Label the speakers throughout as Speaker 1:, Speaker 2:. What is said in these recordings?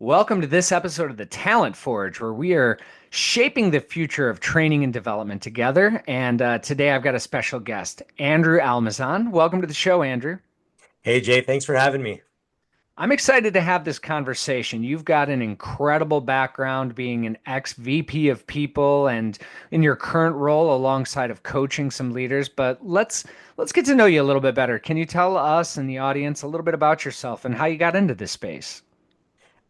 Speaker 1: Welcome to this episode of the Talent Forge, where we are shaping the future of training and development together. And today I've got a special guest, Andrew Almazan. Welcome to the show, Andrew.
Speaker 2: Hey Jay, thanks for having me.
Speaker 1: I'm excited to have this conversation. You've got an incredible background being an ex-VP of people and in your current role alongside of coaching some leaders, but let's get to know you a little bit better. Can you tell us and the audience a little bit about yourself and how you got into this space?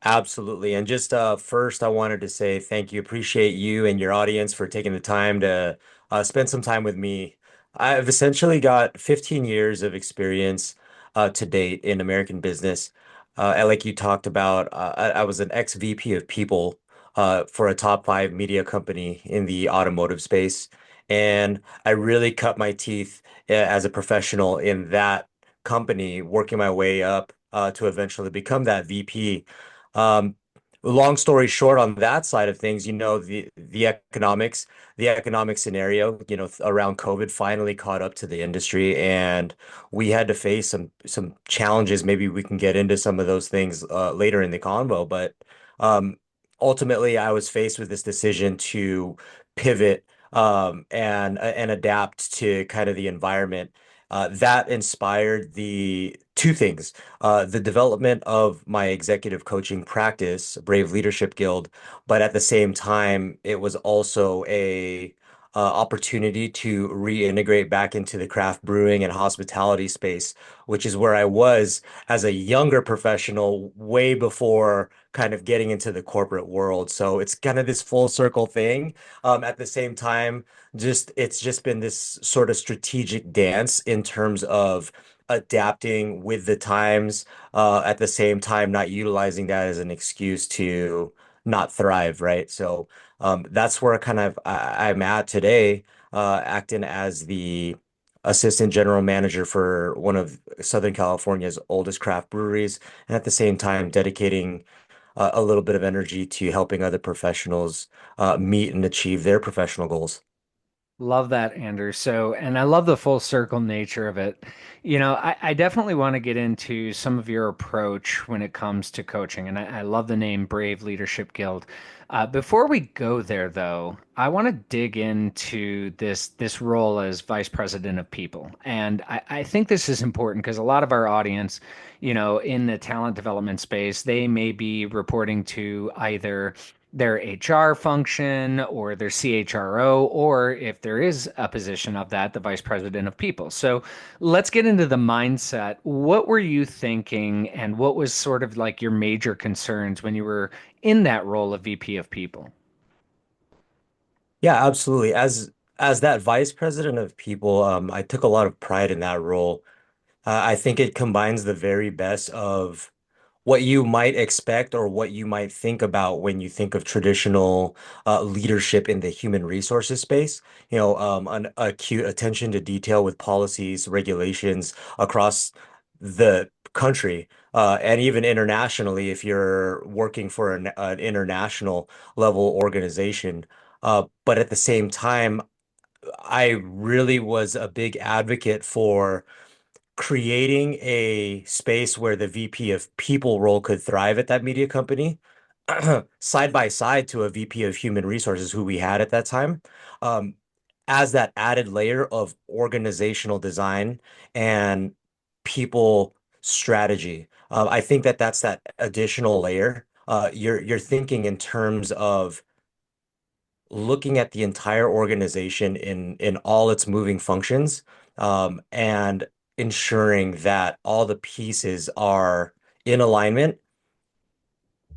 Speaker 2: Absolutely. And just first, I wanted to say thank you. Appreciate you and your audience for taking the time to spend some time with me. I've essentially got 15 years of experience to date in American business. And like you talked about, I was an ex-VP of people for a top five media company in the automotive space. And I really cut my teeth as a professional in that company, working my way up to eventually become that VP. Um, Long story short, on that side of things, the economic scenario, around COVID finally caught up to the industry, and we had to face some challenges. Maybe we can get into some of those things later in the convo, but um, ultimately, I was faced with this decision to pivot and adapt to kind of the environment. That inspired the two things the development of my executive coaching practice, Brave Leadership Guild, but at the same time, it was also a opportunity to reintegrate back into the craft brewing and hospitality space, which is where I was as a younger professional, way before kind of getting into the corporate world. So it's kind of this full circle thing. At the same time, just it's just been this sort of strategic dance in terms of adapting with the times, at the same time, not utilizing that as an excuse to not thrive, right? So that's where I'm at today, acting as the assistant general manager for one of Southern California's oldest craft breweries, and at the same time dedicating a little bit of energy to helping other professionals meet and achieve their professional goals.
Speaker 1: Love that, Andrew. So, and I love the full circle nature of it. I definitely want to get into some of your approach when it comes to coaching, and I love the name Brave Leadership Guild. Before we go there, though, I want to dig into this role as vice president of people, and I think this is important because a lot of our audience, in the talent development space, they may be reporting to either their HR function or their CHRO, or if there is a position of that, the vice president of people. So let's get into the mindset. What were you thinking, and what was sort of like your major concerns when you were in that role of VP of people?
Speaker 2: Yeah, absolutely. As that vice president of people, I took a lot of pride in that role. I think it combines the very best of what you might expect or what you might think about when you think of traditional leadership in the human resources space. An acute attention to detail with policies, regulations across the country, and even internationally, if you're working for an international level organization. But at the same time, I really was a big advocate for creating a space where the VP of people role could thrive at that media company, side by side to a VP of human resources who we had at that time, um, as that added layer of organizational design and people strategy. I think that that's that additional layer. You're thinking in terms of looking at the entire organization in all its moving functions, and ensuring that all the pieces are in alignment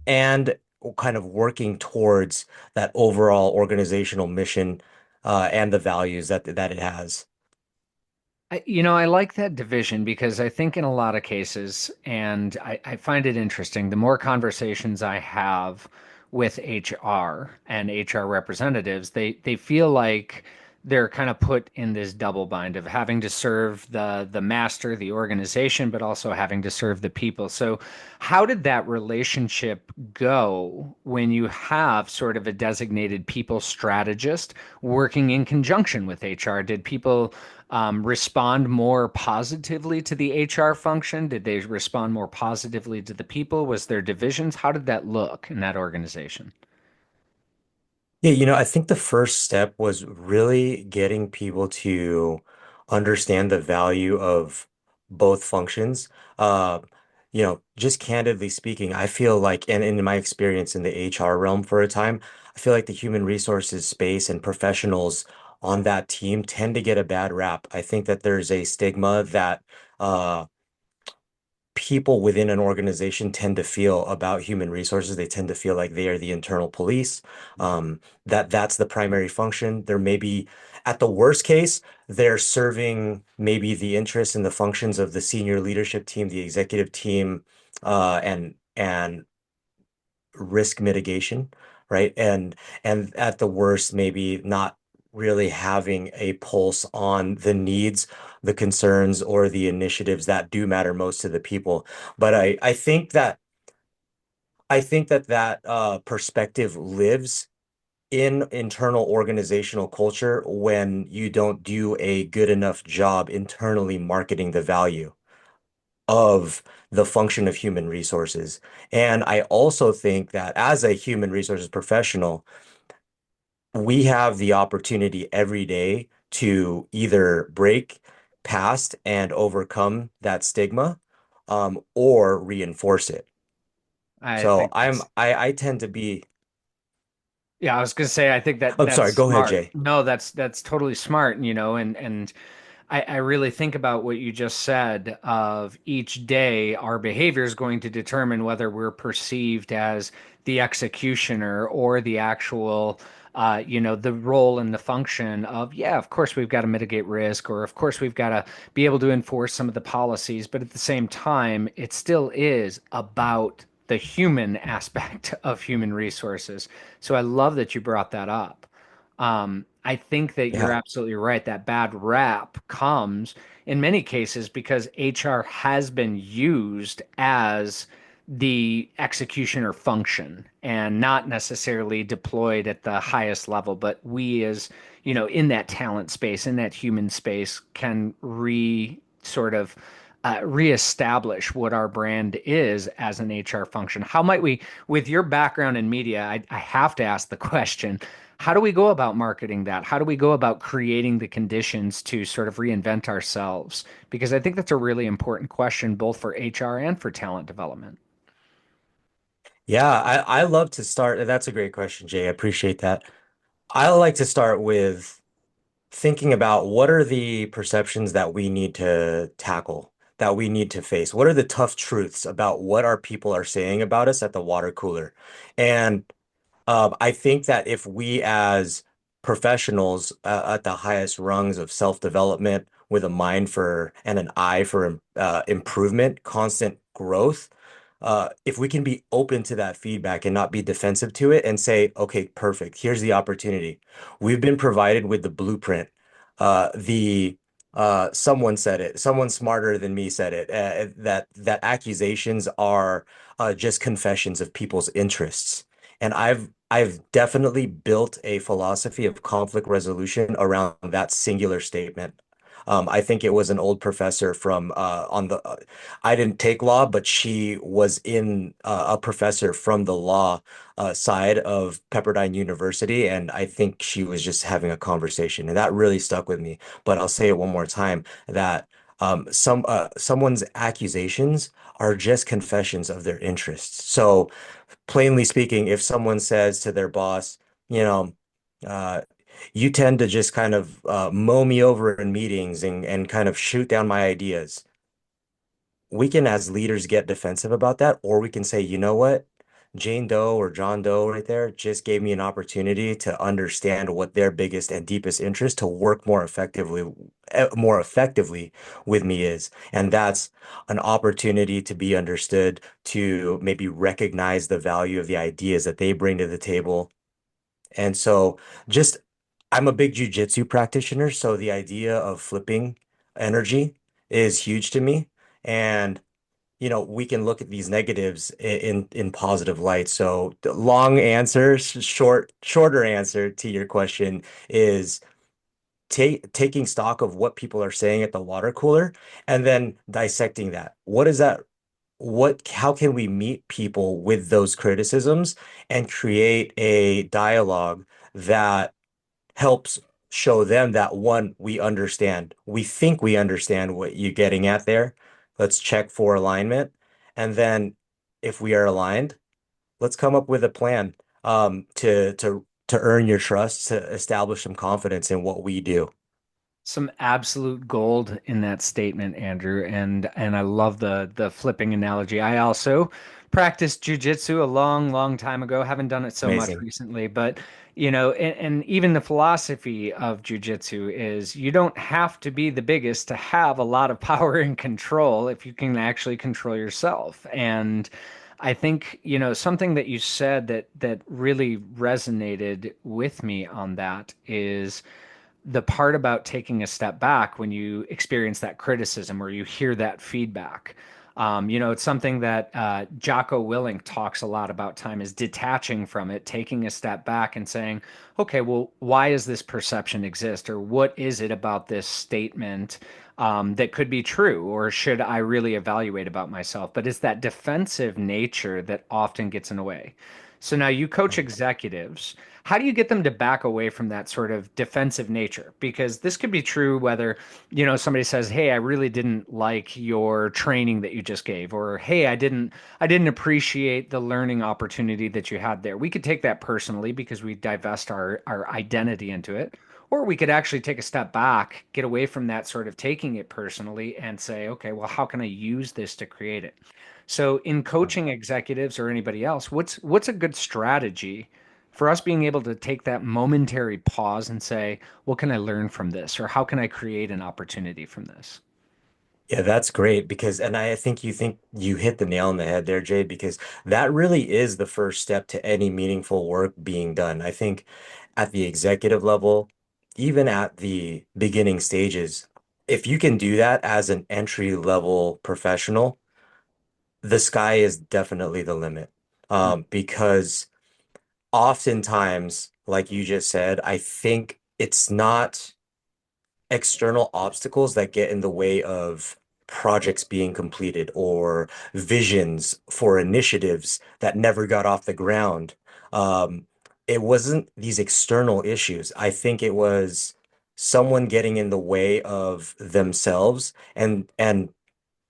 Speaker 2: and kind of working towards that overall organizational mission, and the values that it has.
Speaker 1: I like that division because I think in a lot of cases, and I find it interesting, the more conversations I have with HR and HR representatives, they feel like they're kind of put in this double bind of having to serve the master, the organization, but also having to serve the people. So how did that relationship go when you have sort of a designated people strategist working in conjunction with HR? Did people respond more positively to the HR function? Did they respond more positively to the people? Was there divisions? How did that look in that organization?
Speaker 2: Yeah, I think the first step was really getting people to understand the value of both functions. Uh, just candidly speaking, I feel like, and in my experience in the HR realm for a time, I feel like the human resources space and professionals on that team tend to get a bad rap. I think that there's a stigma that uh, people within an organization tend to feel about human resources. They tend to feel like they are the internal police, that's the primary function. There may be, at the worst case, they're serving maybe the interests and the functions of the senior leadership team, the executive team, and risk mitigation, right? And at the worst, maybe not really having a pulse on the needs, the concerns, or the initiatives that do matter most to the people. But I think that perspective lives in internal organizational culture when you don't do a good enough job internally marketing the value of the function of human resources. And I also think that as a human resources professional, we have the opportunity every day to either break past and overcome that stigma, or reinforce it.
Speaker 1: I
Speaker 2: So
Speaker 1: think that's
Speaker 2: I tend to be,
Speaker 1: Yeah, I was gonna say I think that
Speaker 2: I'm
Speaker 1: that's
Speaker 2: sorry, go ahead,
Speaker 1: smart.
Speaker 2: Jay.
Speaker 1: No, that's totally smart, and I really think about what you just said of each day our behavior is going to determine whether we're perceived as the executioner or the actual the role and the function of, yeah, of course we've got to mitigate risk, or of course we've got to be able to enforce some of the policies, but at the same time, it still is about the human aspect of human resources. So I love that you brought that up. I think that you're
Speaker 2: Yeah.
Speaker 1: absolutely right. That bad rap comes in many cases because HR has been used as the executioner function and not necessarily deployed at the highest level. But we, as in that talent space, in that human space, can sort of reestablish what our brand is as an HR function. How might we, with your background in media, I have to ask the question, how do we go about marketing that? How do we go about creating the conditions to sort of reinvent ourselves? Because I think that's a really important question, both for HR and for talent development.
Speaker 2: Yeah, I love to start. That's a great question, Jay. I appreciate that. I like to start with thinking about what are the perceptions that we need to tackle, that we need to face. What are the tough truths about what our people are saying about us at the water cooler? And I think that if we as professionals at the highest rungs of self-development with a mind for and an eye for improvement, constant growth, if we can be open to that feedback and not be defensive to it and say, okay, perfect, here's the opportunity. We've been provided with the blueprint. The Someone said it, someone smarter than me said it, that accusations are just confessions of people's interests. And I've definitely built a philosophy of conflict resolution around that singular statement. I think it was an old professor from on the I didn't take law, but she was in a professor from the law side of Pepperdine University, and I think she was just having a conversation, and that really stuck with me. But I'll say it one more time that someone's accusations are just confessions of their interests. So plainly speaking, if someone says to their boss, you know, uh, you tend to just kind of mow me over in meetings and kind of shoot down my ideas, we can, as leaders, get defensive about that, or we can say, you know what? Jane Doe or John Doe right there just gave me an opportunity to understand what their biggest and deepest interest to work more effectively with me is. And that's an opportunity to be understood, to maybe recognize the value of the ideas that they bring to the table. And so just I'm a big jujitsu practitioner, so the idea of flipping energy is huge to me. And we can look at these negatives in positive light. So the long answer, shorter answer to your question is taking stock of what people are saying at the water cooler and then dissecting that. What is that? How can we meet people with those criticisms and create a dialogue that helps show them that one, we understand. We think we understand what you're getting at there. Let's check for alignment. And then if we are aligned, let's come up with a plan to earn your trust, to establish some confidence in what we do.
Speaker 1: Some absolute gold in that statement, Andrew, and I love the flipping analogy. I also practiced jujitsu a long, long time ago. Haven't done it so much
Speaker 2: Amazing.
Speaker 1: recently, but and even the philosophy of jujitsu is you don't have to be the biggest to have a lot of power and control if you can actually control yourself. And I think, something that you said that really resonated with me on that is the part about taking a step back when you experience that criticism or you hear that feedback. It's something that Jocko Willink talks a lot about time is detaching from it, taking a step back and saying, okay, well, why does this perception exist? Or what is it about this statement that could be true? Or should I really evaluate about myself? But it's that defensive nature that often gets in the way. So now you coach executives. How do you get them to back away from that sort of defensive nature? Because this could be true whether, somebody says, "Hey, I really didn't like your training that you just gave," or "Hey, I didn't appreciate the learning opportunity that you had there." We could take that personally because we divest our identity into it. Or we could actually take a step back, get away from that sort of taking it personally and say, okay, well, how can I use this to create it? So in coaching executives or anybody else, what's a good strategy for us being able to take that momentary pause and say, what can I learn from this? Or how can I create an opportunity from this?
Speaker 2: Yeah, that's great because, and I think you hit the nail on the head there, Jay, because that really is the first step to any meaningful work being done. I think at the executive level, even at the beginning stages, if you can do that as an entry level professional, the sky is definitely the limit. Because oftentimes, like you just said, I think it's not external obstacles that get in the way of projects being completed or visions for initiatives that never got off the ground. Um, it wasn't these external issues. I think it was someone getting in the way of themselves and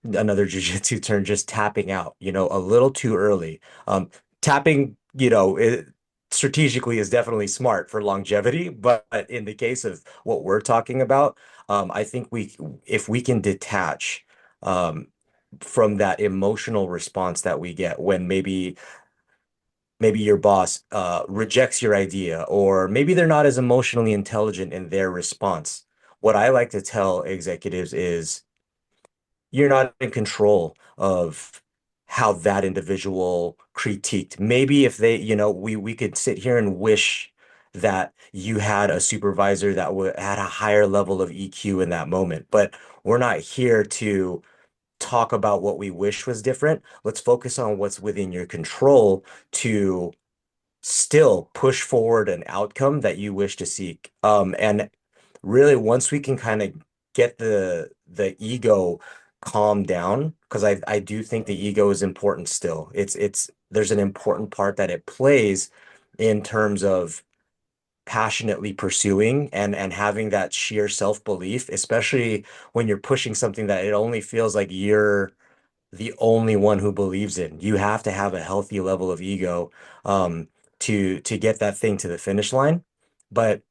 Speaker 2: another jujitsu term, just tapping out, a little too early. Tapping, strategically is definitely smart for longevity, but in the case of what we're talking about, I think if we can detach um, from that emotional response that we get when maybe your boss rejects your idea, or maybe they're not as emotionally intelligent in their response. What I like to tell executives is you're not in control of how that individual critiqued. Maybe if they, we could sit here and wish that you had a supervisor that had a higher level of EQ in that moment, but we're not here to talk about what we wish was different. Let's focus on what's within your control to still push forward an outcome that you wish to seek. And really, once we can kind of get the ego calmed down, because I do think the ego is important still. It's there's an important part that it plays in terms of passionately pursuing and having that sheer self-belief, especially when you're pushing something that it only feels like you're the only one who believes in. You have to have a healthy level of ego um, to get that thing to the finish line. But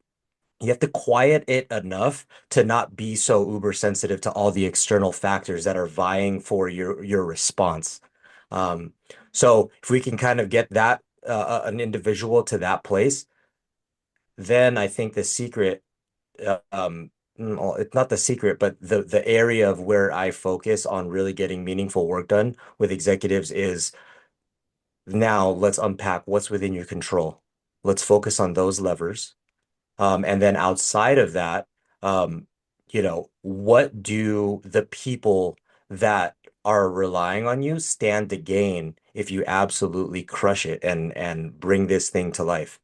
Speaker 2: you have to quiet it enough to not be so uber sensitive to all the external factors that are vying for your response. Um, so if we can kind of get that an individual to that place, then I think the secret well, it's not the secret, but the area of where I focus on really getting meaningful work done with executives is now let's unpack what's within your control. Let's focus on those levers And then outside of that, um, what do the people that are relying on you stand to gain if you absolutely crush it and bring this thing to life?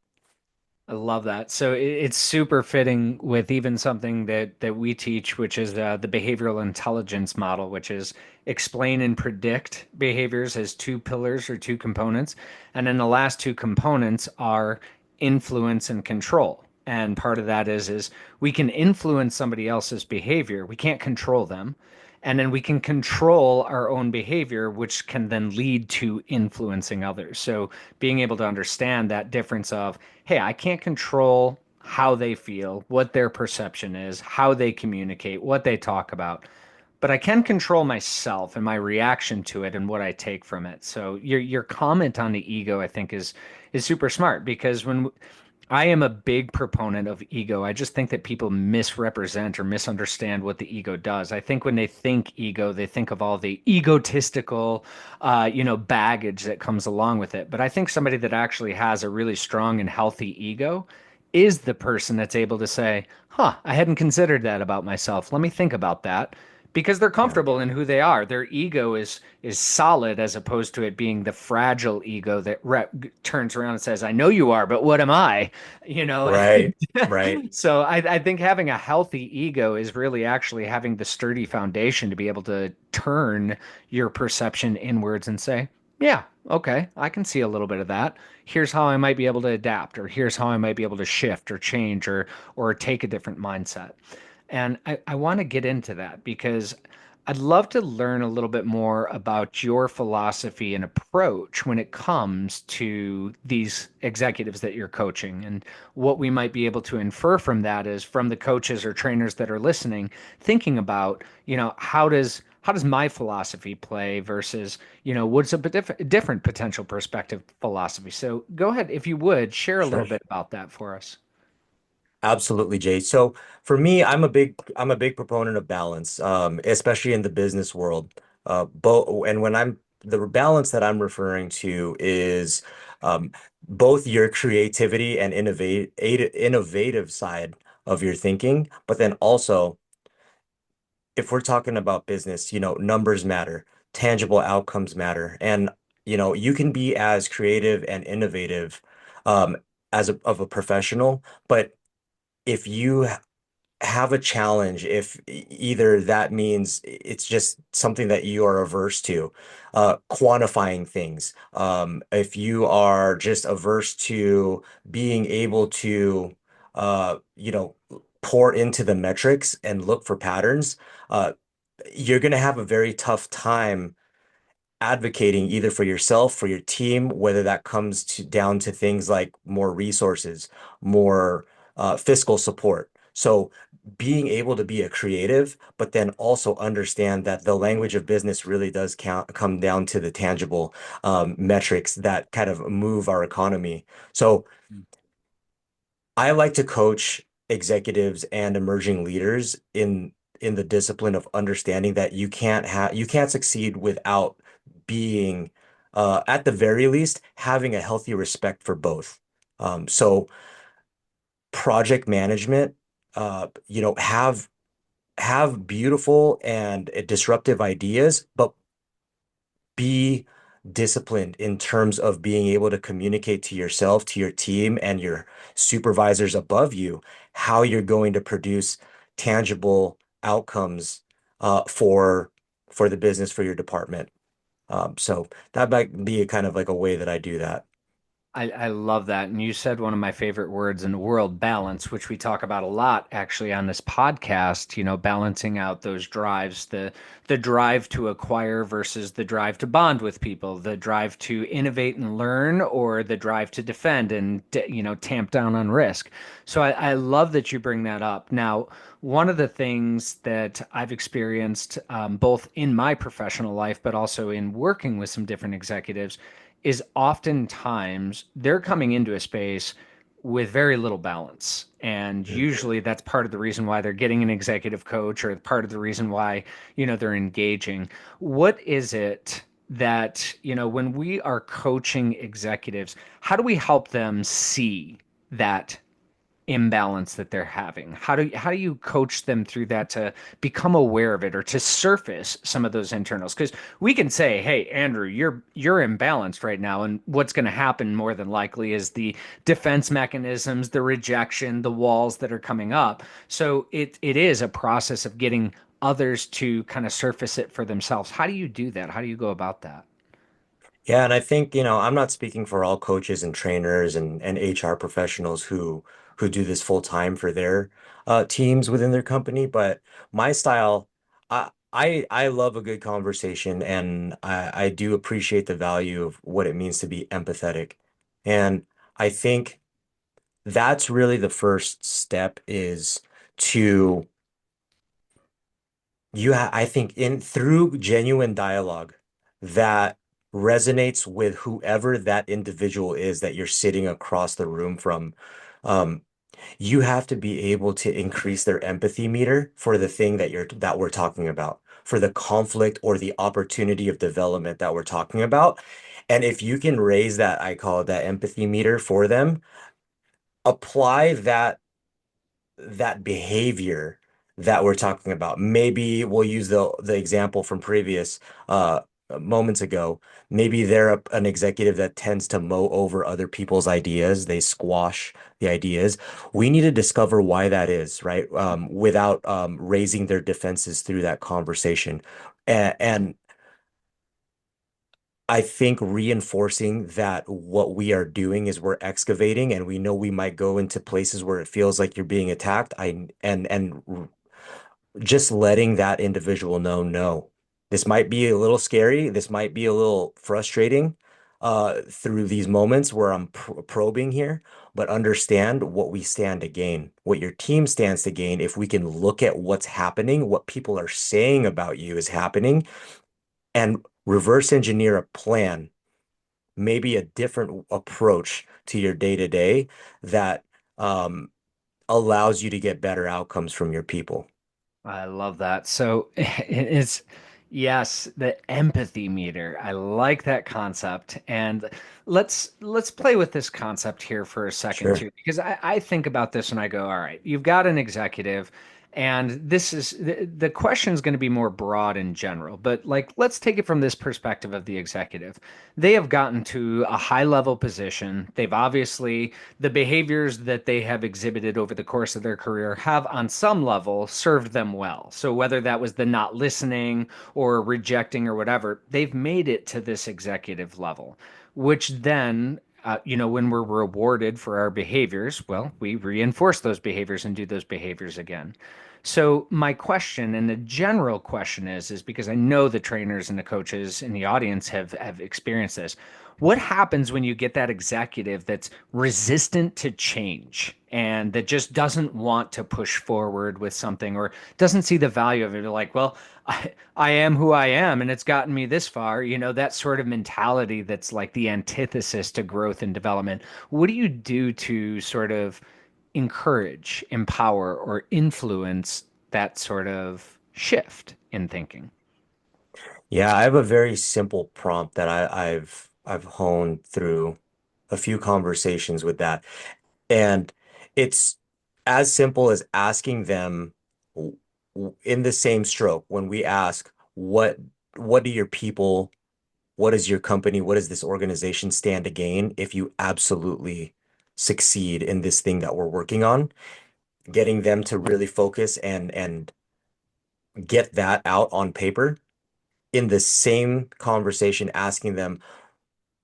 Speaker 1: I love that. So it's super fitting with even something that we teach, which is the behavioral intelligence model, which is explain and predict behaviors as two pillars or two components, and then the last two components are influence and control. And part of that is we can influence somebody else's behavior. We can't control them. And then we can control our own behavior, which can then lead to influencing others. So being able to understand that difference of, hey, I can't control how they feel, what their perception is, how they communicate, what they talk about, but I can control myself and my reaction to it and what I take from it. So your comment on the ego, I think, is super smart because when I am a big proponent of ego. I just think that people misrepresent or misunderstand what the ego does. I think when they think ego, they think of all the egotistical, baggage that comes along with it. But I think somebody that actually has a really strong and healthy ego is the person that's able to say, huh, I hadn't considered that about myself. Let me think about that because they're
Speaker 2: Yeah.
Speaker 1: comfortable in who they are. Their ego is solid as opposed to it being the fragile ego that turns around and says, "I know you are, but what am I?" You know.
Speaker 2: Right. Right.
Speaker 1: So I think having a healthy ego is really actually having the sturdy foundation to be able to turn your perception inwards and say, "Yeah, okay, I can see a little bit of that. Here's how I might be able to adapt, or here's how I might be able to shift or change or take a different mindset." And I want to get into that because I'd love to learn a little bit more about your philosophy and approach when it comes to these executives that you're coaching. And what we might be able to infer from that is from the coaches or trainers that are listening, thinking about, how does my philosophy play versus, what's a different potential perspective philosophy. So go ahead, if you would, share a little
Speaker 2: Sure.
Speaker 1: bit about that for us.
Speaker 2: Absolutely, Jay. So for me, I'm a big proponent of balance, especially in the business world. Both, and when I'm the balance that I'm referring to is um, both your creativity and innovative side of your thinking, but then also if we're talking about business, numbers matter, tangible outcomes matter, and you can be as creative and innovative um, of a professional, but if you have a challenge, if either that means it's just something that you are averse to, quantifying things, if you are just averse to being able to, uh, you know, pour into the metrics and look for patterns, uh, you're going to have a very tough time advocating either for yourself, for your team, whether that comes down to things like more resources, more fiscal support. So being able to be a creative, but then also understand that the language of business really does come down to the tangible metrics that kind of move our economy. So I like to coach executives and emerging leaders in the discipline of understanding that you can't succeed without being at the very least having a healthy respect for both. So project management, have beautiful and disruptive ideas, but be disciplined in terms of being able to communicate to yourself, to your team, and your supervisors above you how you're going to produce tangible outcomes for the business, for your department. So that might be a kind of like a way that I do that.
Speaker 1: I love that. And you said one of my favorite words in the world, balance, which we talk about a lot actually on this podcast, balancing out those drives, the drive to acquire versus the drive to bond with people, the drive to innovate and learn, or the drive to defend and, tamp down on risk. So I love that you bring that up. Now, one of the things that I've experienced both in my professional life, but also in working with some different executives is oftentimes they're coming into a space with very little balance. And
Speaker 2: Mm.
Speaker 1: usually that's part of the reason why they're getting an executive coach or part of the reason why, they're engaging. What is it that, when we are coaching executives, how do we help them see that? imbalance that they're having? How do you coach them through that to become aware of it or to surface some of those internals? Because we can say, "Hey, Andrew, you're imbalanced right now," and what's going to happen more than likely is the defense mechanisms, the rejection, the walls that are coming up. So it is a process of getting others to kind of surface it for themselves. How do you do that? How do you go about that?
Speaker 2: Yeah, and I think, I'm not speaking for all coaches and trainers and HR professionals who do this full time for their teams within their company, but my style, I love a good conversation and I do appreciate the value of what it means to be empathetic. And I think that's really the first step is to I think in through genuine dialogue that resonates with whoever that individual is that you're sitting across the room from, um, you have to be able to increase their empathy meter for the thing that we're talking about, for the conflict or the opportunity of development that we're talking about. And if you can raise that, I call it that empathy meter for them, apply that behavior that we're talking about. Maybe we'll use the example from previous moments ago. Maybe they're an executive that tends to mow over other people's ideas. They squash the ideas. We need to discover why that is, right? Without raising their defenses through that conversation. And I think reinforcing that what we are doing is we're excavating and we know we might go into places where it feels like you're being attacked. And just letting that individual know, no, this might be a little scary. This might be a little frustrating through these moments where I'm probing here, but understand what we stand to gain, what your team stands to gain. If we can look at what's happening, what people are saying about you is happening, and reverse engineer a plan, maybe a different approach to your day to day that um, allows you to get better outcomes from your people.
Speaker 1: I love that. So it's, yes, the empathy meter. I like that concept. And let's play with this concept here for a second
Speaker 2: Sure.
Speaker 1: too, because I think about this and I go, all right, you've got an executive, and this is the question is going to be more broad in general, but like let's take it from this perspective of the executive. They have gotten to a high level position. They've obviously the behaviors that they have exhibited over the course of their career have, on some level, served them well. So, whether that was the not listening or rejecting or whatever, they've made it to this executive level, which then, when we're rewarded for our behaviors, well, we reinforce those behaviors and do those behaviors again. So my question and the general question is because I know the trainers and the coaches in the audience have experienced this. What happens when you get that executive that's resistant to change and that just doesn't want to push forward with something or doesn't see the value of it? They're like, well, I am who I am and it's gotten me this far. That sort of mentality that's like the antithesis to growth and development. What do you do to sort of encourage, empower, or influence that sort of shift in thinking?
Speaker 2: Yeah, I have a very simple prompt that I've honed through a few conversations with that. And it's as simple as asking them in the same stroke when we ask, what do your people, what does your company, what does this organization stand to gain if you absolutely succeed in this thing that we're working on? Getting them to really focus and get that out on paper in the same conversation, asking them,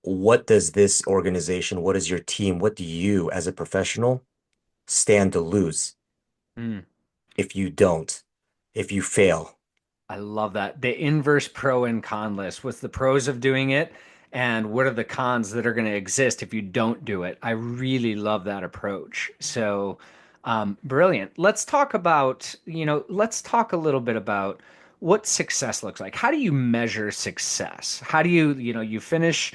Speaker 2: what does this organization, what does your team, what do you as a professional stand to lose
Speaker 1: Mm,
Speaker 2: if you don't, if you fail?
Speaker 1: I love that. The inverse pro and con list. What's the pros of doing it? And what are the cons that are going to exist if you don't do it? I really love that approach. So, brilliant. Let's talk about, let's talk a little bit about what success looks like. How do you measure success? How do you, you finish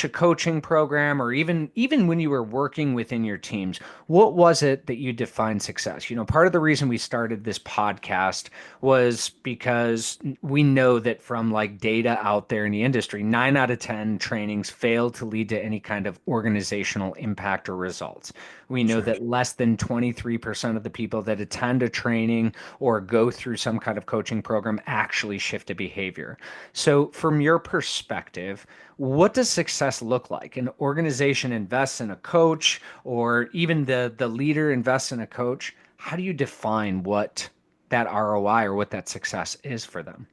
Speaker 1: a coaching program, or even when you were working within your teams, what was it that you defined success? Part of the reason we started this podcast was because we know that from like data out there in the industry, 9 out of 10 trainings fail to lead to any kind of organizational impact or results. We know
Speaker 2: Sure.
Speaker 1: that less than 23% of the people that attend a training or go through some kind of coaching program actually shift a behavior. So, from your perspective, what does success look like? An organization invests in a coach, or even the leader invests in a coach. How do you define what that ROI or what that success is for them?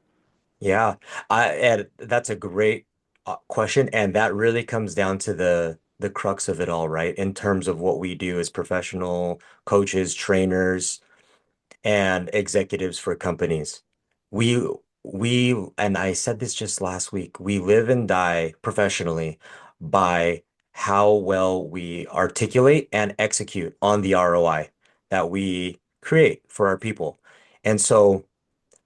Speaker 2: Yeah, and that's a great question, and that really comes down to the crux of it all, right? In terms of what we do as professional coaches, trainers, and executives for companies. We and I said this just last week, we live and die professionally by how well we articulate and execute on the ROI that we create for our people. And so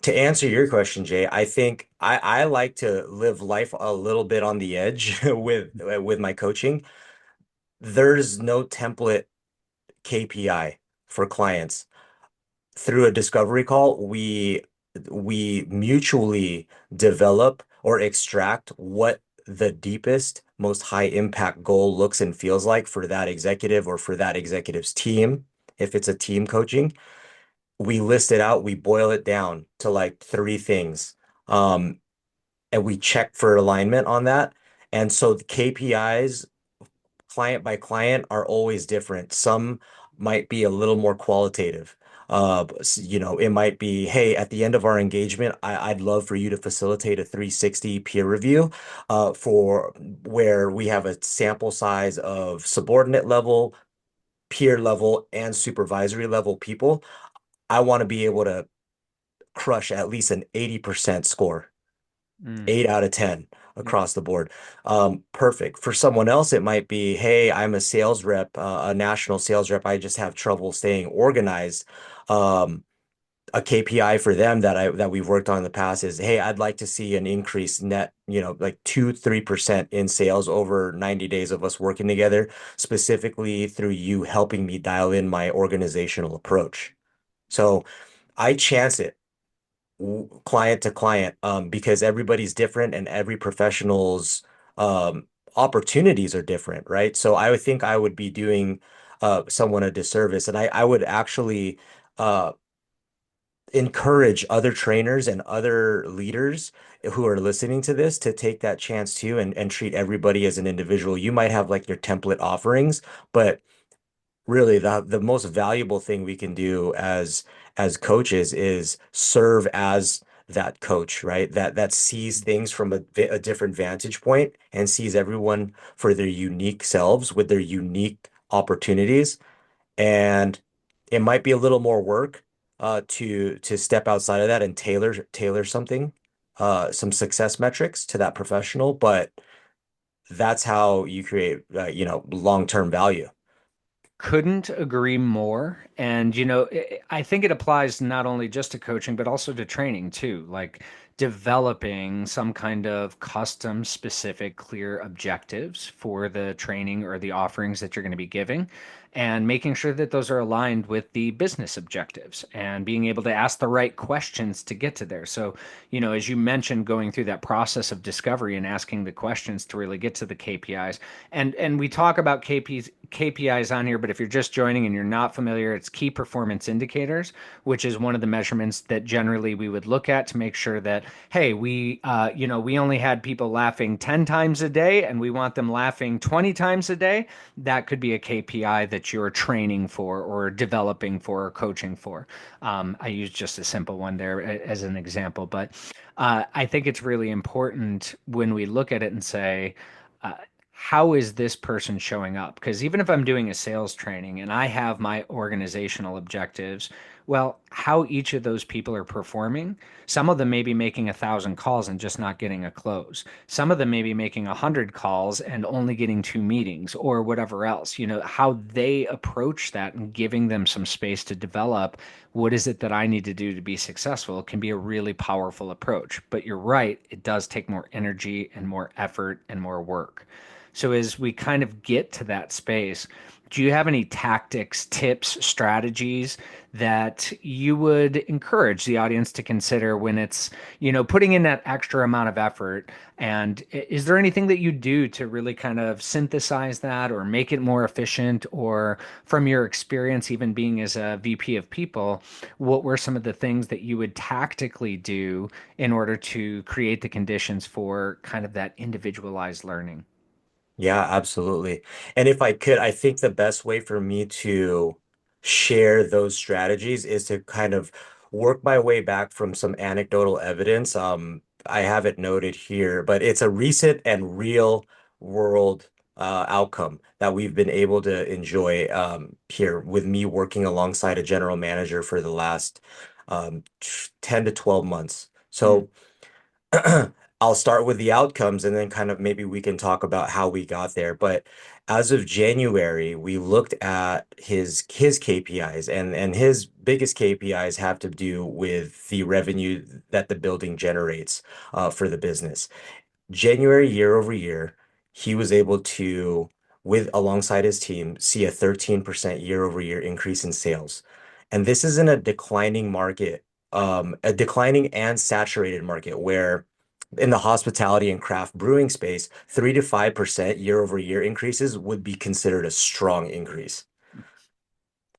Speaker 2: to answer your question, Jay, I think I like to live life a little bit on the edge with my coaching. There's no template KPI for clients. Through a discovery call, we mutually develop or extract what the deepest, most high impact goal looks and feels like for that executive or for that executive's team. If it's a team coaching, we list it out, we boil it down to like three things. Um, and we check for alignment on that. And so the KPIs, client by client, are always different. Some might be a little more qualitative. It might be, hey, at the end of our engagement, I'd love for you to facilitate a 360 peer review for where we have a sample size of subordinate level, peer level, and supervisory level people. I want to be able to crush at least an 80% score,
Speaker 1: Mm,
Speaker 2: 8 out of 10
Speaker 1: yeah.
Speaker 2: across the board. Perfect. For someone else, it might be, hey, I'm a sales rep, a national sales rep. I just have trouble staying organized. Um, a KPI for them that we've worked on in the past is, hey, I'd like to see an increase net, like 2-3% in sales over 90 days of us working together, specifically through you helping me dial in my organizational approach. So I chance it client to client because everybody's different and every professional's um, opportunities are different, right? So I would think I would be doing someone a disservice, and I would actually uh, encourage other trainers and other leaders who are listening to this to take that chance too and treat everybody as an individual. You might have like your template offerings, but really the most valuable thing we can do as coaches is serve as that coach, right? That sees things from a different vantage point and sees everyone for their unique selves with their unique opportunities. And it might be a little more work to step outside of that and tailor something, some success metrics to that professional, but that's how you create long-term value.
Speaker 1: Couldn't agree more. And, I think it applies not only just to coaching, but also to training too, like developing some kind of custom specific, clear objectives for the training or the offerings that you're going to be giving, and making sure that those are aligned with the business objectives and being able to ask the right questions to get to there. So, as you mentioned, going through that process of discovery and asking the questions to really get to the KPIs. And we talk about KPIs on here, but if you're just joining and you're not familiar, it's key performance indicators, which is one of the measurements that generally we would look at to make sure that, hey, we only had people laughing 10 times a day and we want them laughing 20 times a day. That could be a KPI that you're training for or developing for or coaching for. I use just a simple one there as an example, but I think it's really important when we look at it and say, uh, how is this person showing up? Because even if I'm doing a sales training and I have my organizational objectives, well, how each of those people are performing. Some of them may be making 1,000 calls and just not getting a close. Some of them may be making 100 calls and only getting 2 meetings or whatever else. How they approach that and giving them some space to develop what is it that I need to do to be successful can be a really powerful approach. But you're right, it does take more energy and more effort and more work. So as we kind of get to that space, do you have any tactics, tips, strategies that you would encourage the audience to consider when it's, putting in that extra amount of effort? And is there anything that you do to really kind of synthesize that or make it more efficient? Or from your experience, even being as a VP of people, what were some of the things that you would tactically do in order to create the conditions for kind of that individualized learning?
Speaker 2: Yeah, absolutely. And if I could, I think the best way for me to share those strategies is to kind of work my way back from some anecdotal evidence. I have it noted here, but it's a recent and real world outcome that we've been able to enjoy here with me working alongside a general manager for the last 10 to 12 months.
Speaker 1: Hmm.
Speaker 2: So I'll start with the outcomes and then kind of maybe we can talk about how we got there. But as of January, we looked at his KPIs and his biggest KPIs have to do with the revenue that the building generates for the business. January year over year, he was able to, with alongside his team, see a 13% year over year increase in sales. And this is in a declining market, a declining and saturated market where in the hospitality and craft brewing space, 3 to 5% year over year increases would be considered a strong increase.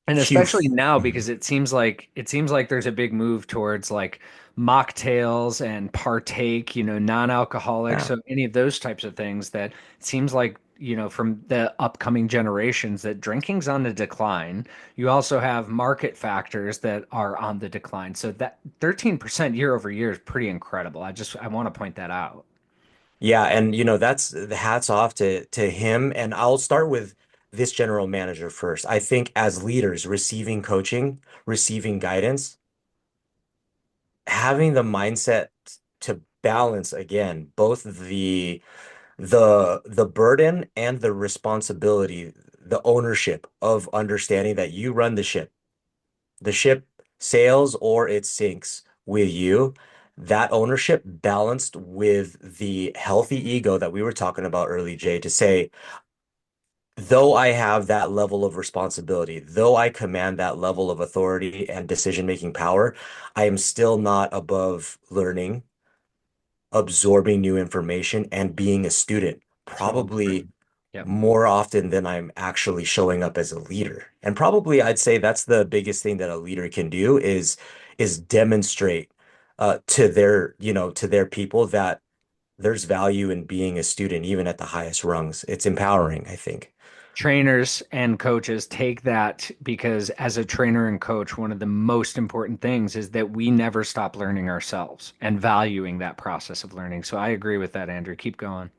Speaker 1: And
Speaker 2: Q.
Speaker 1: especially now because it seems like there's a big move towards like mocktails and partake, non-alcoholic.
Speaker 2: Yeah.
Speaker 1: So any of those types of things that it seems like, from the upcoming generations that drinking's on the decline. You also have market factors that are on the decline. So that 13% year over year is pretty incredible. I want to point that out.
Speaker 2: Yeah, and that's the hats off to him. And I'll start with this general manager first. I think as leaders receiving coaching, receiving guidance, having the mindset to balance again both the burden and the responsibility, the ownership of understanding that you run the ship. The ship sails or it sinks with you. That ownership balanced with the healthy ego that we were talking about early, Jay, to say, though I have that level of responsibility, though I command that level of authority and decision-making power, I am still not above learning, absorbing new information, and being a student,
Speaker 1: So
Speaker 2: probably
Speaker 1: important. Yep.
Speaker 2: more often than I'm actually showing up as a leader. And probably I'd say that's the biggest thing that a leader can do is demonstrate to their people that there's value in being a student, even at the highest rungs. It's empowering, I think.
Speaker 1: Trainers and coaches take that because as a trainer and coach, one of the most important things is that we never stop learning ourselves and valuing that process of learning. So I agree with that, Andrew. Keep going.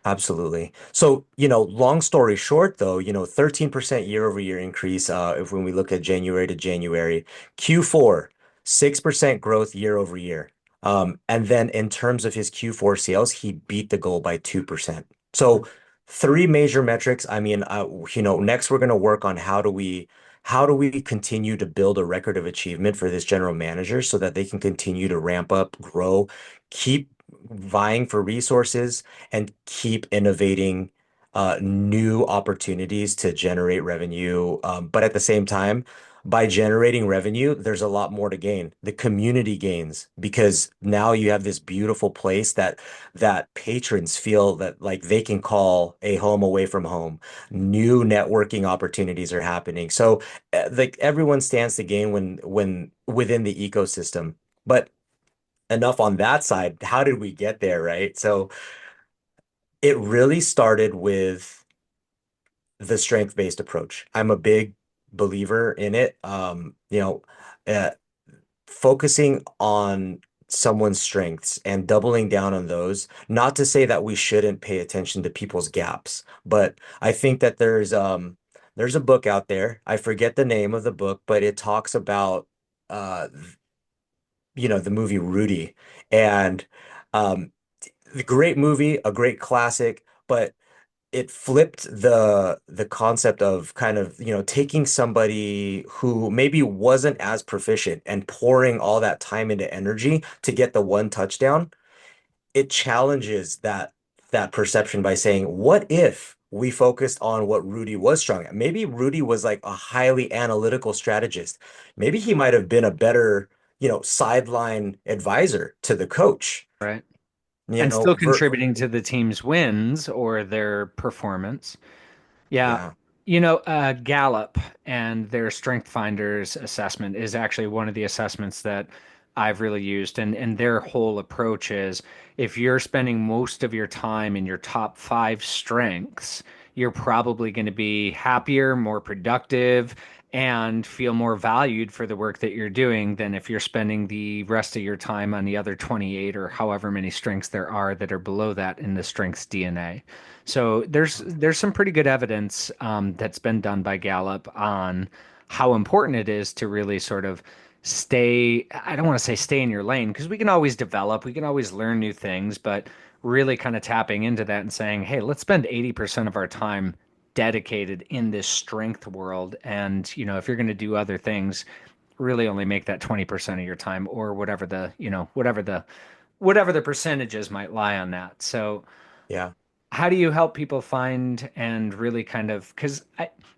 Speaker 2: Absolutely. So, long story short, though, 13% year over year increase, if when we look at January to January, Q4, 6% growth year over year. And then in terms of his Q4 sales, he beat the goal by 2%. So three major metrics. I mean, next we're going to work on how do we continue to build a record of achievement for this general manager so that they can continue to ramp up, grow, keep vying for resources and keep innovating new opportunities to generate revenue. But at the same time, by generating revenue, there's a lot more to gain. The community gains because now you have this beautiful place that patrons feel that like they can call a home away from home. New networking opportunities are happening. So like everyone stands to gain when within the ecosystem. But enough on that side. How did we get there, right? So it really started with the strength-based approach. I'm a big believer in it. Uh, focusing on someone's strengths and doubling down on those. Not to say that we shouldn't pay attention to people's gaps, but I think that there's a book out there. I forget the name of the book, but it talks about uh, the movie Rudy, and um, the great movie, a great classic, but it flipped the concept of kind of, taking somebody who maybe wasn't as proficient and pouring all that time into energy to get the one touchdown. It challenges that perception by saying, what if we focused on what Rudy was strong at? Maybe Rudy was like a highly analytical strategist. Maybe he might have been a better, sideline advisor to the coach.
Speaker 1: Right.
Speaker 2: You
Speaker 1: And
Speaker 2: know,
Speaker 1: still
Speaker 2: ver
Speaker 1: contributing to the team's wins or their performance. Yeah.
Speaker 2: yeah,
Speaker 1: Gallup and their Strength Finders assessment is actually one of the assessments that I've really used. And their whole approach is if you're spending most of your time in your top five strengths, you're probably going to be happier, more productive, and feel more valued for the work that you're doing than if you're spending the rest of your time on the other 28 or however many strengths there are that are below that in the strengths DNA. So there's some pretty good evidence that's been done by Gallup on how important it is to really sort of stay. I don't want to say stay in your lane because we can always develop, we can always learn new things, but really kind of tapping into that and saying, hey, let's spend 80% of our time dedicated in this strength world. And, if you're going to do other things, really only make that 20% of your time or whatever the percentages might lie on that. So
Speaker 2: yeah,
Speaker 1: how do you help people find and really kind of because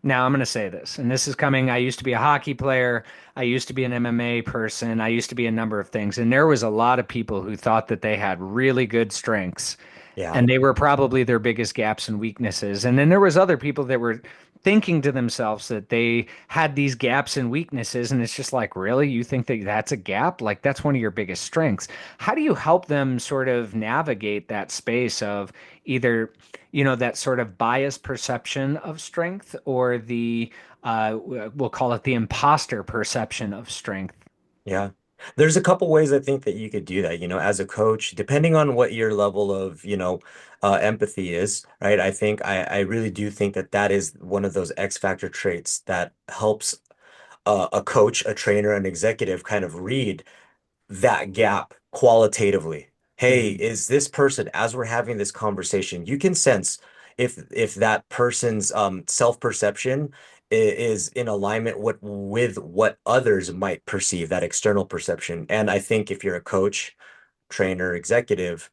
Speaker 1: now I'm going to say this, and this is coming. I used to be a hockey player. I used to be an MMA person. I used to be a number of things, and there was a lot of people who thought that they had really good strengths,
Speaker 2: yeah,
Speaker 1: and they were probably their biggest gaps and weaknesses. And then there was other people that were thinking to themselves that they had these gaps and weaknesses, and it's just like, really, you think that that's a gap? Like that's one of your biggest strengths. How do you help them sort of navigate that space of either, that sort of biased perception of strength or the we'll call it the imposter perception of strength?
Speaker 2: yeah. There's a couple ways I think that you could do that, as a coach, depending on what your level of, empathy is, right? I really do think that that is one of those X factor traits that helps a coach, a trainer, an executive kind of read that gap qualitatively. Hey,
Speaker 1: Mhm.
Speaker 2: is this person, as we're having this conversation, you can sense if that person's self-perception is in alignment with what others might perceive, that external perception. And I think if you're a coach, trainer, executive,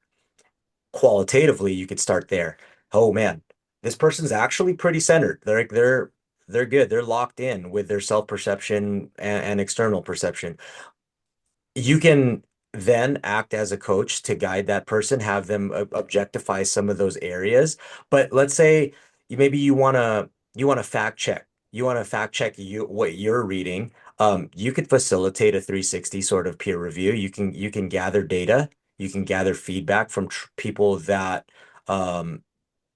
Speaker 2: qualitatively, you could start there. Oh man, this person's actually pretty centered. They're good. They're locked in with their self-perception and external perception. You can then act as a coach to guide that person, have them objectify some of those areas. But let's say maybe you want to fact check. You want to fact check what you're reading. You could facilitate a 360 sort of peer review. You can gather data. You can gather feedback from tr people that um,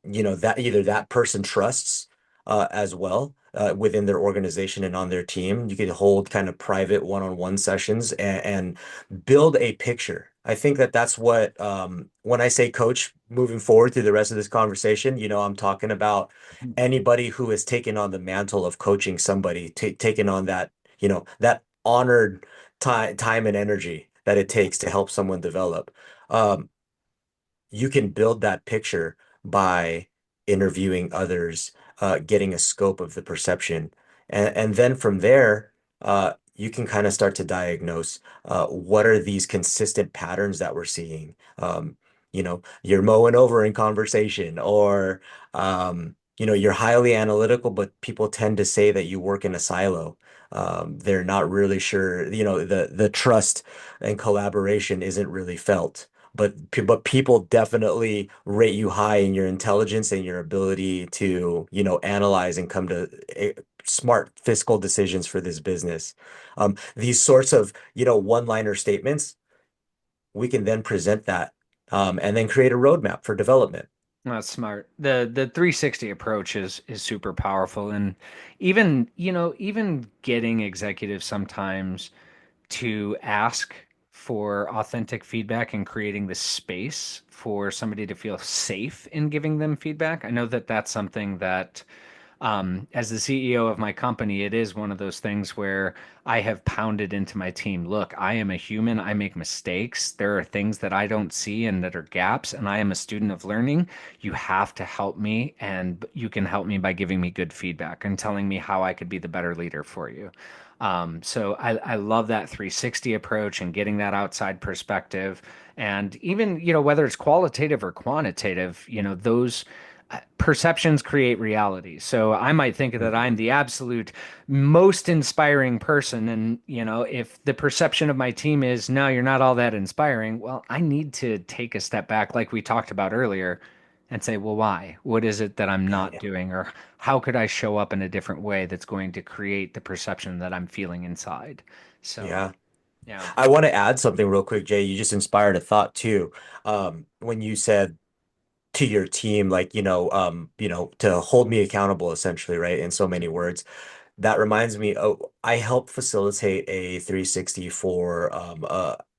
Speaker 2: that either that person trusts as well within their organization and on their team. You could hold kind of private one-on-one sessions and build a picture. I think that that's what when I say coach moving forward through the rest of this conversation, I'm talking about anybody who has taken on the mantle of coaching somebody, taken on that honored time and energy that it takes to help someone develop. Um, you can build that picture by interviewing others, getting a scope of the perception. And then from there, you can kind of start to diagnose what are these consistent patterns that we're seeing. You're mowing over in conversation, or you're highly analytical, but people tend to say that you work in a silo. They're not really sure, the trust and collaboration isn't really felt. But people definitely rate you high in your intelligence and your ability to, analyze and come to smart fiscal decisions for this business. These sorts of, one-liner statements, we can then present that and then create a roadmap for development.
Speaker 1: That's smart. The 360 approach is super powerful. And even getting executives sometimes to ask for authentic feedback and creating the space for somebody to feel safe in giving them feedback. I know that that's something that As the CEO of my company, it is one of those things where I have pounded into my team, look, I am a human. I make mistakes. There are things that I don't see and that are gaps, and I am a student of learning. You have to help me, and you can help me by giving me good feedback and telling me how I could be the better leader for you. So I love that 360 approach and getting that outside perspective. And even, whether it's qualitative or quantitative, those perceptions create reality. So I might think that I'm the absolute most inspiring person. And, if the perception of my team is, no, you're not all that inspiring, well, I need to take a step back, like we talked about earlier, and say, well, why? What is it that I'm not
Speaker 2: Yeah.
Speaker 1: doing? Or how could I show up in a different way that's going to create the perception that I'm feeling inside? So,
Speaker 2: Yeah.
Speaker 1: yeah.
Speaker 2: I want to add something real quick, Jay. You just inspired a thought too. When you said to your team, like, to hold me accountable, essentially, right? In so many words. That reminds me, oh, I helped facilitate a 360 for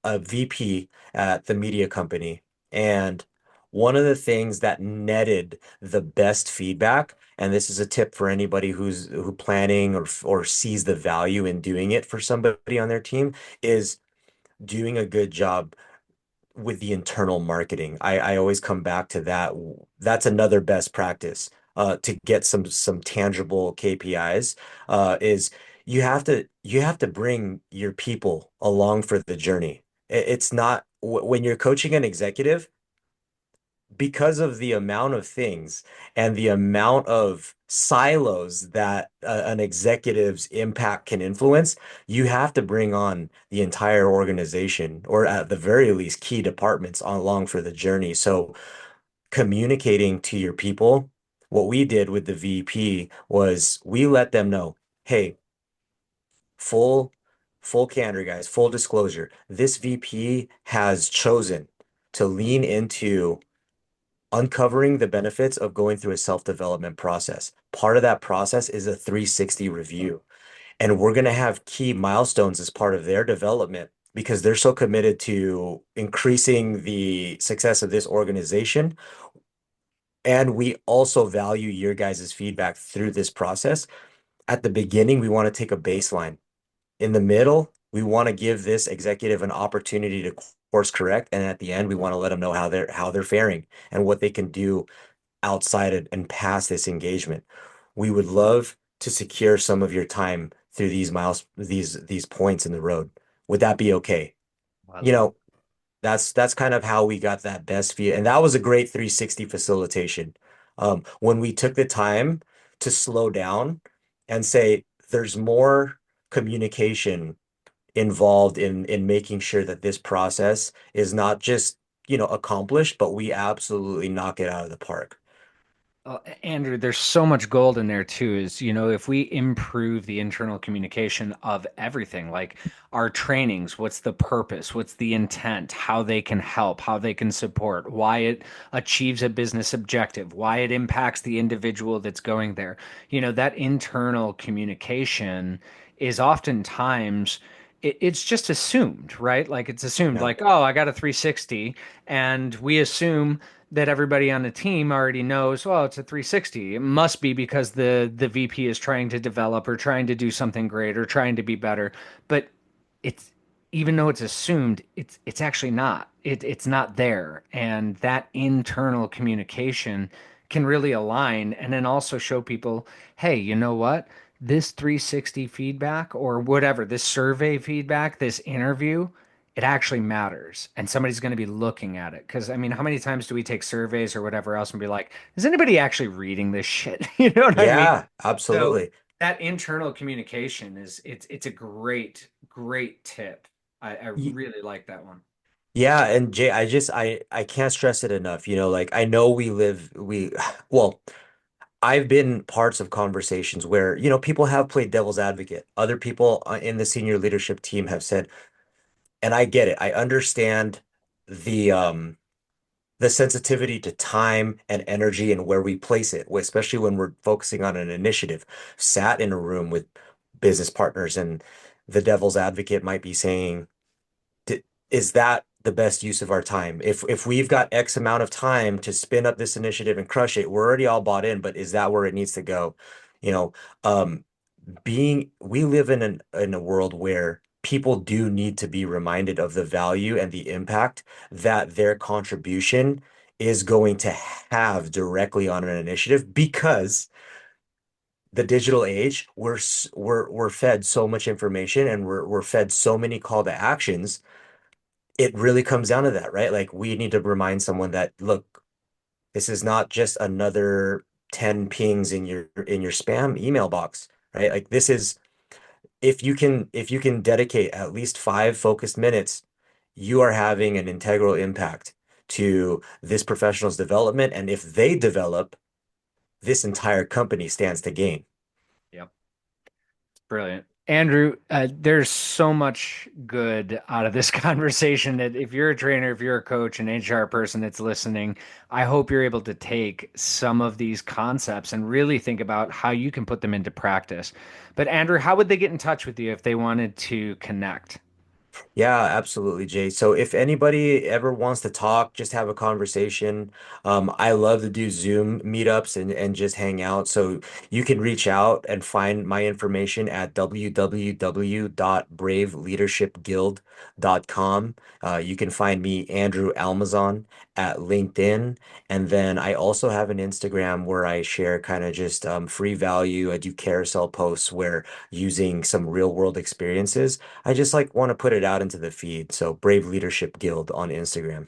Speaker 2: a VP at the media company. And one of the things that netted the best feedback, and this is a tip for anybody who planning or sees the value in doing it for somebody on their team, is doing a good job with the internal marketing. I always come back to that. That's another best practice to get some tangible KPIs is you have to bring your people along for the journey. It's not when you're coaching an executive because of the amount of things and the amount of silos that an executive's impact can influence, you have to bring on the entire organization, or at the very least, key departments on along for the journey. So communicating to your people, what we did with the VP was we let them know, hey, full full candor, guys, full disclosure. This VP has chosen to lean into uncovering the benefits of going through a self-development process. Part of that process is a 360 review. And we're going to have key milestones as part of their development because they're so committed to increasing the success of this organization. And we also value your guys' feedback through this process. At the beginning, we want to take a baseline. In the middle, we want to give this executive an opportunity to course correct. And at the end, we want to let them know how they're faring and what they can do outside and past this engagement. We would love to secure some of your time through these points in the road. Would that be okay?
Speaker 1: I
Speaker 2: You
Speaker 1: love
Speaker 2: know, that's kind of how we got that best view. And that was a great 360 facilitation. When we took the time to slow down and say there's more communication involved in making sure that this process is not just, accomplished, but we absolutely knock it out of the park.
Speaker 1: Andrew, there's so much gold in there too. Is, if we improve the internal communication of everything, like our trainings, what's the purpose, what's the intent, how they can help, how they can support, why it achieves a business objective, why it impacts the individual that's going there. That internal communication is oftentimes it's just assumed, right? Like it's assumed,
Speaker 2: Yeah.
Speaker 1: like, oh, I got a 360, and we assume that everybody on the team already knows, well, it's a 360. It must be because the VP is trying to develop or trying to do something great or trying to be better. But it's even though it's assumed, it's actually not. It's not there. And that internal communication can really align and then also show people, hey, you know what? This 360 feedback or whatever, this survey feedback, this interview, it actually matters and somebody's going to be looking at it. Because, I mean, how many times do we take surveys or whatever else and be like, is anybody actually reading this shit? You know what I mean?
Speaker 2: Yeah,
Speaker 1: So
Speaker 2: absolutely.
Speaker 1: that internal communication it's a great tip. I
Speaker 2: Y-
Speaker 1: really like that one.
Speaker 2: Yeah, and Jay, I can't stress it enough. Like I know well, I've been parts of conversations where, people have played devil's advocate. Other people in the senior leadership team have said, and I get it. I understand the um the sensitivity to time and energy and where we place it, especially when we're focusing on an initiative. Sat in a room with business partners and the devil's advocate might be saying, is that the best use of our time? If we've got X amount of time to spin up this initiative and crush it, we're already all bought in, but is that where it needs to go? You know, um, we live in a world where people do need to be reminded of the value and the impact that their contribution is going to have directly on an initiative because the digital age, we're fed so much information and we're fed so many call to actions. It really comes down to that, right? Like we need to remind someone that, look, this is not just another 10 pings in your spam email box, right? Like this is if you can dedicate at least 5 focused minutes, you are having an integral impact to this professional's development. And if they develop, this entire company stands to gain.
Speaker 1: Yep. Brilliant. Andrew, there's so much good out of this conversation that if you're a trainer, if you're a coach, an HR person that's listening, I hope you're able to take some of these concepts and really think about how you can put them into practice. But Andrew, how would they get in touch with you if they wanted to connect?
Speaker 2: Yeah, absolutely, Jay. So if anybody ever wants to talk, just have a conversation. I love to do Zoom meetups and just hang out. So you can reach out and find my information at www.braveleadershipguild.com. You can find me, Andrew Almazan, at LinkedIn. And then I also have an Instagram where I share kind of just free value. I do carousel posts where using some real world experiences. I just like want to put it out into the feed. So Brave Leadership Guild on Instagram.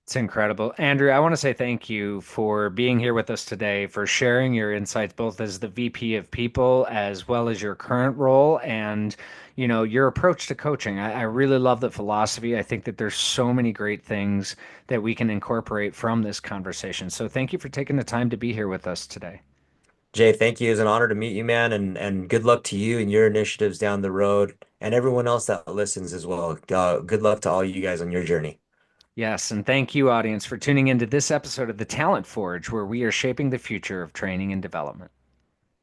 Speaker 1: It's incredible. Andrew, I want to say thank you for being here with us today, for sharing your insights, both as the VP of People as well as your current role and, your approach to coaching. I really love the philosophy. I think that there's so many great things that we can incorporate from this conversation. So thank you for taking the time to be here with us today.
Speaker 2: Jay, thank you. It's an honor to meet you, man, and good luck to you and your initiatives down the road and everyone else that listens as well. Good luck to all you guys on your journey.
Speaker 1: Yes, and thank you, audience, for tuning into this episode of The Talent Forge, where we are shaping the future of training and development.